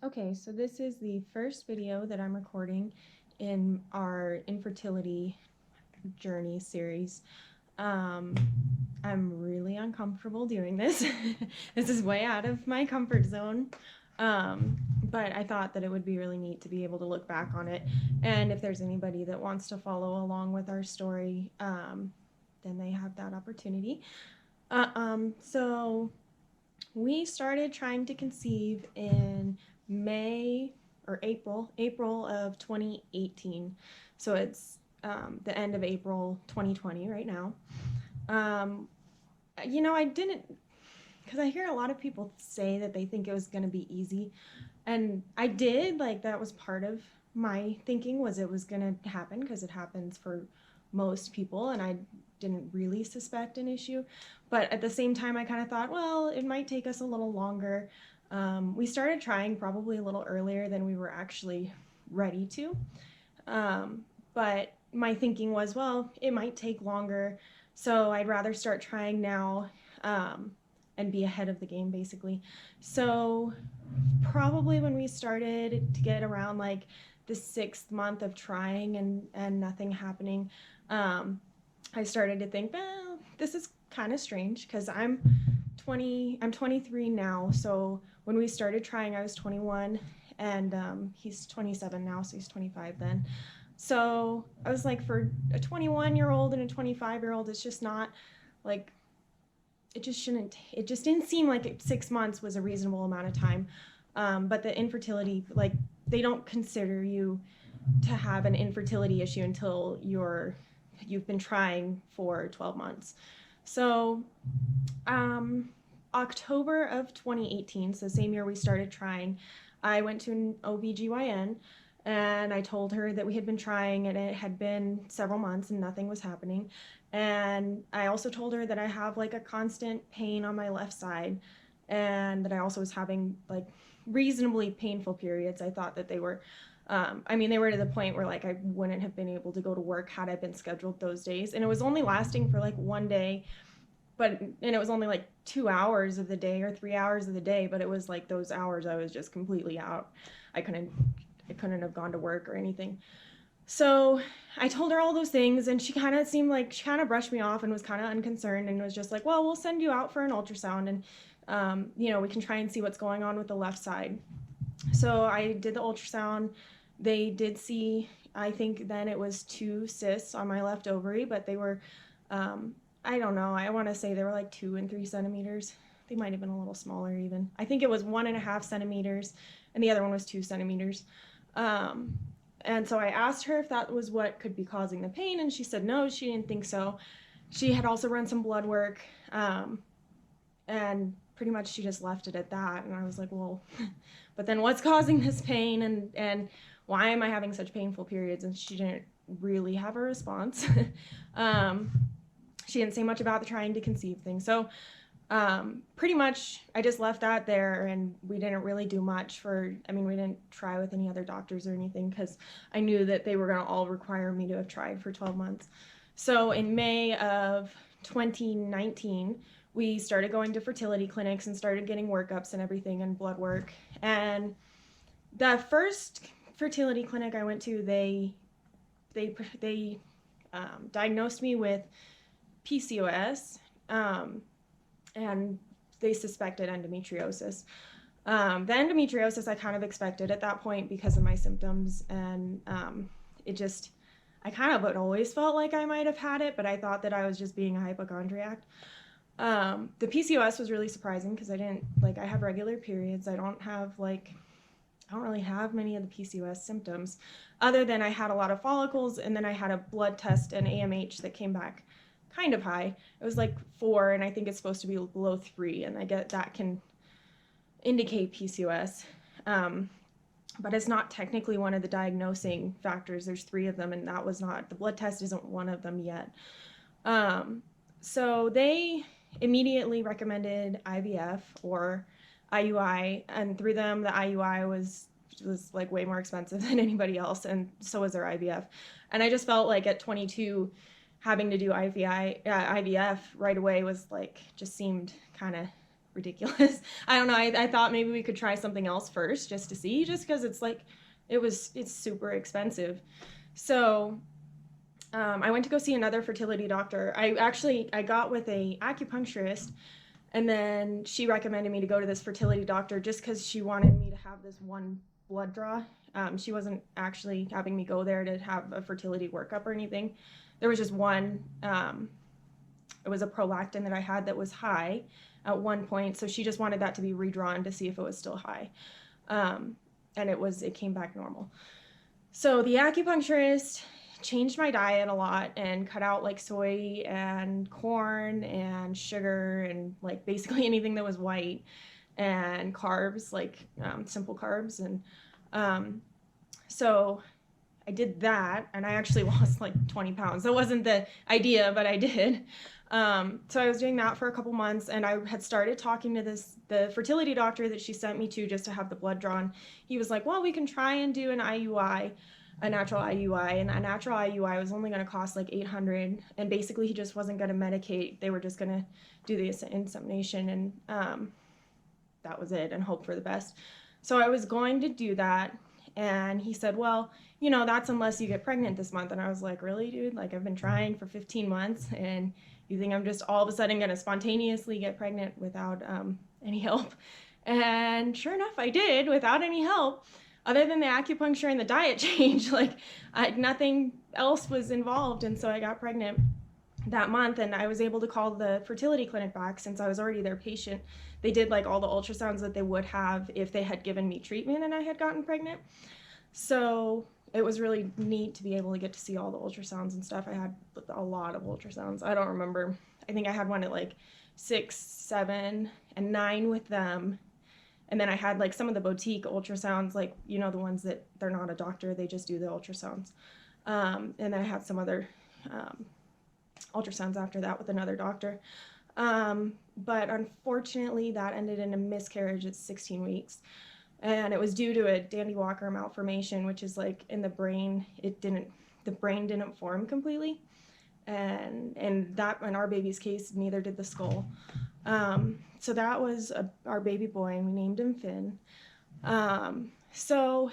Okay, so this is the first video that I'm recording in our infertility journey series. Um, I'm really uncomfortable doing this. This is way out of my comfort zone. But I thought that it would be really neat to be able to look back on it. And if there's anybody that wants to follow along with our story, then they have that opportunity. So we started trying to conceive in May or April of 2018. So it's the end of April 2020 right now. Um, I didn't, because I hear a lot of people say that they think it was going to be easy. And I did, like, that was part of my thinking was it was going to happen because it happens for most people. And I didn't really suspect an issue. But at the same time, I kind of thought, well, it might take us a little longer. We started trying probably a little earlier than we were actually ready to. But my thinking was, well, it might take longer. So I'd rather start trying now and be ahead of the game, basically. So probably when we started to get around like the 6th month of trying and nothing happening, I started to think, well, this is kind of strange because I'm 23 now. So when we started trying, I was 21, and he's 27 now, so he's 25 then. So I was like, for a 21-year-old and a 25-year-old, it's just not like, it just didn't seem like 6 months was a reasonable amount of time. But the infertility, like, they don't consider you to have an infertility issue until you've been trying for 12 months. So October of 2018, so the same year we started trying, I went to an OBGYN and I told her that we had been trying and it had been several months and nothing was happening. And I also told her that I have like a constant pain on my left side and that I also was having like reasonably painful periods. I thought that they were, they were to the point where like I wouldn't have been able to go to work had I been scheduled those days. And it was only lasting for like one day, and it was only like 2 hours of the day or 3 hours of the day, but it was like those hours I was just completely out. I couldn't have gone to work or anything. So I told her all those things, and she kind of brushed me off and was kind of unconcerned and was just like, well, we'll send you out for an ultrasound and, we can try and see what's going on with the left side. So I did the ultrasound. They did see, I think then it was 2 cysts on my left ovary, but they were, I don't know, I want to say they were like 2 and 3 centimeters. They might have been a little smaller even. I think it was 1.5 centimeters, and the other one was 2 centimeters. And so I asked her if that was what could be causing the pain, and she said no, she didn't think so. She had also run some blood work, and pretty much she just left it at that. And I was like, well, but then what's causing this pain, and why am I having such painful periods? And she didn't really have a response. She didn't say much about the trying to conceive thing. So pretty much I just left that there, and we didn't really do much we didn't try with any other doctors or anything because I knew that they were going to all require me to have tried for 12 months. So in May of 2019, we started going to fertility clinics and started getting workups and everything and blood work. And the first fertility clinic I went to, they diagnosed me with PCOS, and they suspected endometriosis. The endometriosis I kind of expected at that point because of my symptoms, and I kind of had always felt like I might have had it, but I thought that I was just being a hypochondriac. The PCOS was really surprising because I have regular periods. I don't really have many of the PCOS symptoms, other than I had a lot of follicles, and then I had a blood test and AMH that came back kind of high. It was like 4, and I think it's supposed to be below 3, and I get that can indicate PCOS. But it's not technically one of the diagnosing factors. There's 3 of them, and the blood test isn't one of them yet. So they immediately recommended IVF or IUI, and through them, the IUI was like way more expensive than anybody else, and so was their IVF. And I just felt like at 22, having to do IVF right away was like, just seemed kind of ridiculous. I don't know. I thought maybe we could try something else first just to see, just because it's like, it's super expensive. So I went to go see another fertility doctor. I got with a acupuncturist, and then she recommended me to go to this fertility doctor just because she wanted me to have this one blood draw. She wasn't actually having me go there to have a fertility workup or anything. There was just one. It was a prolactin that I had that was high at one point, so she just wanted that to be redrawn to see if it was still high, and it came back normal. So the acupuncturist changed my diet a lot and cut out like soy and corn and sugar and like basically anything that was white, and carbs, like simple carbs. And so I did that, and I actually lost like 20 pounds. That wasn't the idea, but I did. So I was doing that for a couple months, and I had started talking to the fertility doctor that she sent me to just to have the blood drawn. He was like, well, we can try and do an IUI, a natural IUI, and a natural IUI was only going to cost like $800, and basically he just wasn't going to medicate. They were just going to do the insemination, and that was it, and hope for the best. So I was going to do that, and he said, well, you know, that's unless you get pregnant this month. And I was like, really, dude? Like, I've been trying for 15 months, and you think I'm just all of a sudden going to spontaneously get pregnant without any help? And sure enough, I did, without any help, other than the acupuncture and the diet change. Like, nothing else was involved, and so I got pregnant that month, and I was able to call the fertility clinic back since I was already their patient. They did like all the ultrasounds that they would have if they had given me treatment and I had gotten pregnant. So it was really neat to be able to get to see all the ultrasounds and stuff. I had a lot of ultrasounds. I don't remember. I think I had one at like 6, 7, and 9 with them. And then I had like some of the boutique ultrasounds, like, you know, the ones that they're not a doctor, they just do the ultrasounds. And then I had some other ultrasounds after that with another doctor. But unfortunately that ended in a miscarriage at 16 weeks. And it was due to a Dandy Walker malformation, which is like in the brain, the brain didn't form completely. And that, in our baby's case, neither did the skull. So that was our baby boy, and we named him Finn. So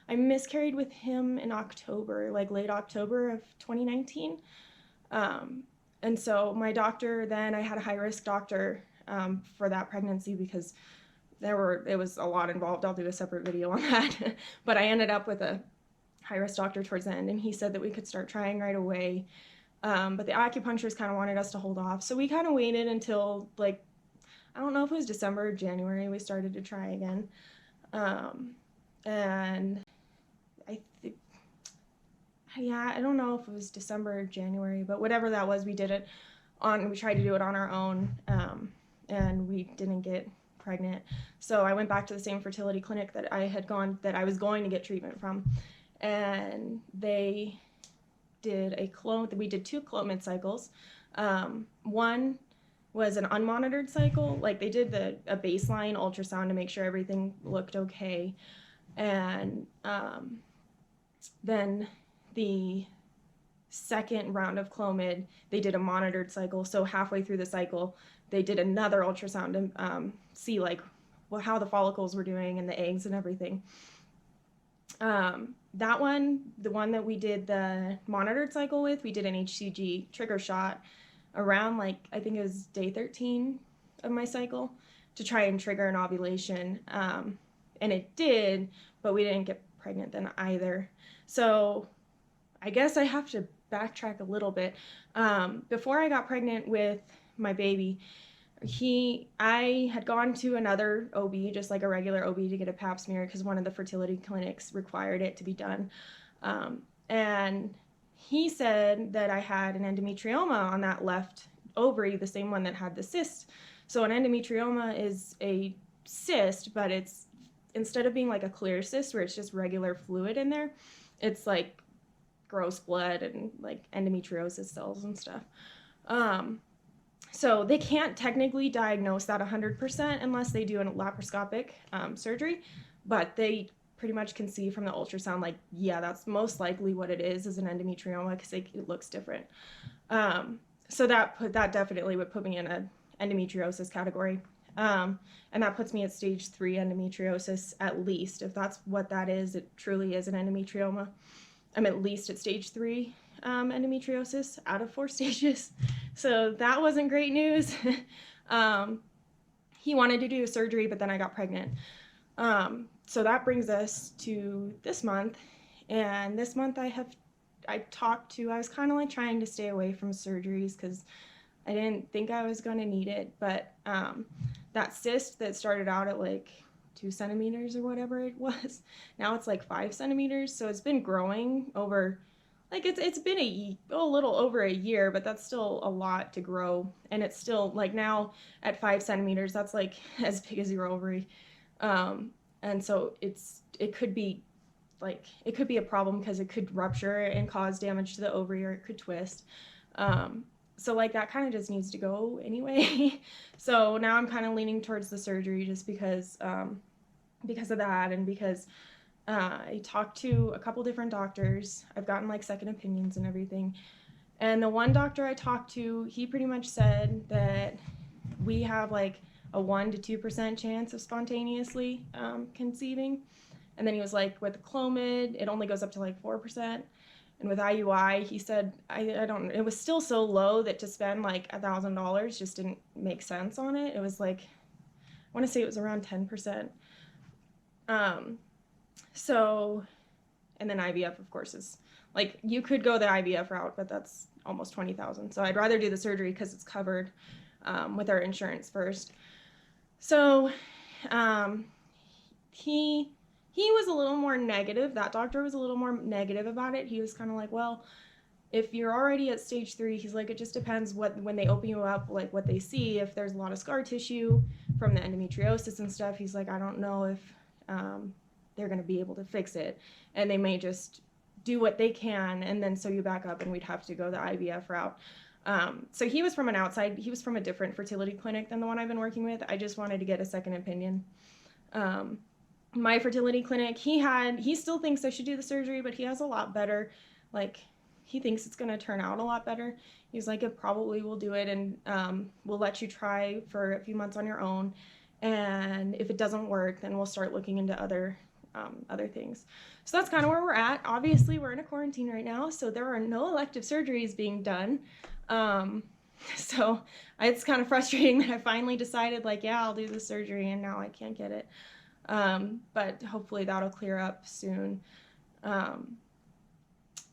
I miscarried with him in October, like late October of 2019. And so my doctor, then I had a high-risk doctor for that pregnancy because it was a lot involved. I'll do a separate video on that. But I ended up with a high-risk doctor towards the end, and he said that we could start trying right away. But the acupuncturist kind of wanted us to hold off. So we kind of waited until, like, I don't know if it was December or January, we started to try again. And I don't know if it was December or January, but whatever that was, we tried to do it on our own, and we didn't get pregnant. So I went back to the same fertility clinic that I was going to get treatment from, and they did we did 2 Clomid cycles. One was an unmonitored cycle, like they did a baseline ultrasound to make sure everything looked okay, and then the second round of Clomid, they did a monitored cycle. So halfway through the cycle, they did another ultrasound to see like how the follicles were doing and the eggs and everything. That one, the one that we did the monitored cycle with, we did an HCG trigger shot around like, I think it was day 13 of my cycle to try and trigger an ovulation. And it did, but we didn't get pregnant then either. So I guess I have to backtrack a little bit. Before I got pregnant with my baby, I had gone to another OB, just like a regular OB, to get a pap smear because one of the fertility clinics required it to be done. And he said that I had an endometrioma on that left ovary, the same one that had the cyst. So an endometrioma is a cyst, but it's, instead of being like a clear cyst where it's just regular fluid in there, it's like gross blood and like endometriosis cells and stuff. So they can't technically diagnose that 100% unless they do a laparoscopic surgery, but they pretty much can see from the ultrasound, like, yeah, that's most likely what it is an endometrioma because it looks different. So that definitely would put me in endometriosis category. And that puts me at stage 3 endometriosis at least. If that's what that is, it truly is an endometrioma. I'm at least at stage 3 endometriosis out of 4 stages. So that wasn't great news. He wanted to do a surgery, but then I got pregnant. So that brings us to this month. And this month I was kind of like trying to stay away from surgeries because I didn't think I was going to need it, but that cyst that started out at like 2 centimeters or whatever it was, now it's like 5 centimeters. So it's been growing over, like it's been a little over a year, but that's still a lot to grow. And it's still like now at 5 centimeters, that's like as big as your ovary. And so it could be a problem because it could rupture and cause damage to the ovary, or it could twist. So like that kind of just needs to go anyway. So now I'm kind of leaning towards the surgery just because of that, and because I talked to a couple different doctors. I've gotten like second opinions and everything. And the one doctor I talked to, he pretty much said that we have like a 1 to 2% chance of spontaneously conceiving. And then he was like, with Clomid, it only goes up to like 4%. And with IUI, he said, it was still so low that to spend like $1,000 just didn't make sense on it. It was like, I want to say it was around 10%. So, and then IVF, of course, is like, you could go the IVF route, but that's almost $20,000. So I'd rather do the surgery because it's covered with our insurance first. So he was a little more negative. That doctor was a little more negative about it. He was kind of like, well, if you're already at stage 3, he's like, it just depends when they open you up, like what they see. If there's a lot of scar tissue from the endometriosis and stuff, he's like, I don't know if they're going to be able to fix it. And they may just do what they can and then sew you back up, and we'd have to go the IVF route. So he was from a different fertility clinic than the one I've been working with. I just wanted to get a second opinion. My fertility clinic, he still thinks I should do the surgery, but he has a lot better, like, he thinks it's going to turn out a lot better. He's like, it probably will do it, and we'll let you try for a few months on your own, and if it doesn't work, then we'll start looking into other things. So that's kind of where we're at. Obviously, we're in a quarantine right now, so there are no elective surgeries being done. So it's kind of frustrating that I finally decided, like, yeah, I'll do the surgery, and now I can't get it. But hopefully that'll clear up soon.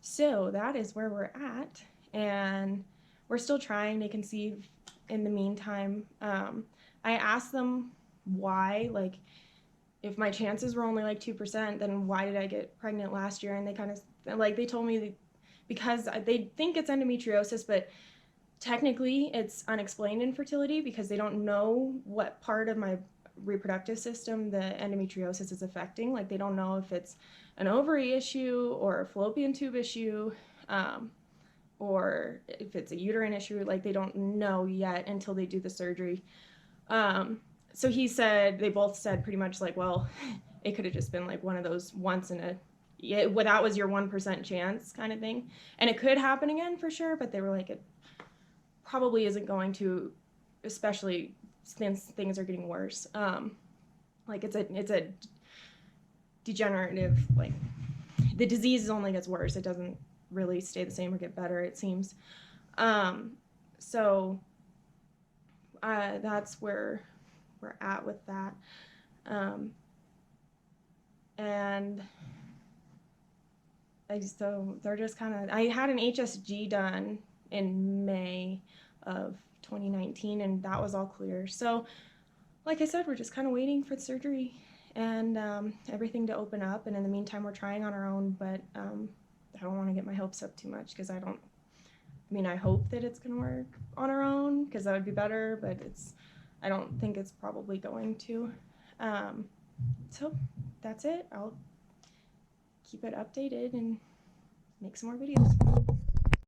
So that is where we're at, and we're still trying to conceive in the meantime. I asked them why, like, if my chances were only like 2%, then why did I get pregnant last year? And they kind of, like, they told me because they think it's endometriosis, but technically it's unexplained infertility because they don't know what part of my reproductive system the endometriosis is affecting. Like, they don't know if it's an ovary issue or a fallopian tube issue, or if it's a uterine issue. Like, they don't know yet until they do the surgery. So they both said pretty much like, well, it could have just been like one of those once in that was your 1% chance kind of thing. And it could happen again for sure, but they were like, it probably isn't going to, especially since things are getting worse. Like, it's a degenerative, like, the disease only gets worse. It doesn't really stay the same or get better, it seems. So that's where we're at with that. And so they're just kind of, I had an HSG done in May of 2019, and that was all clear. So like I said, we're just kind of waiting for the surgery and everything to open up, and in the meantime we're trying on our own, but I don't want to get my hopes up too much because I hope that it's going to work on our own because that would be better, but I don't think it's probably going to. So that's it. I'll keep it updated and make some more videos.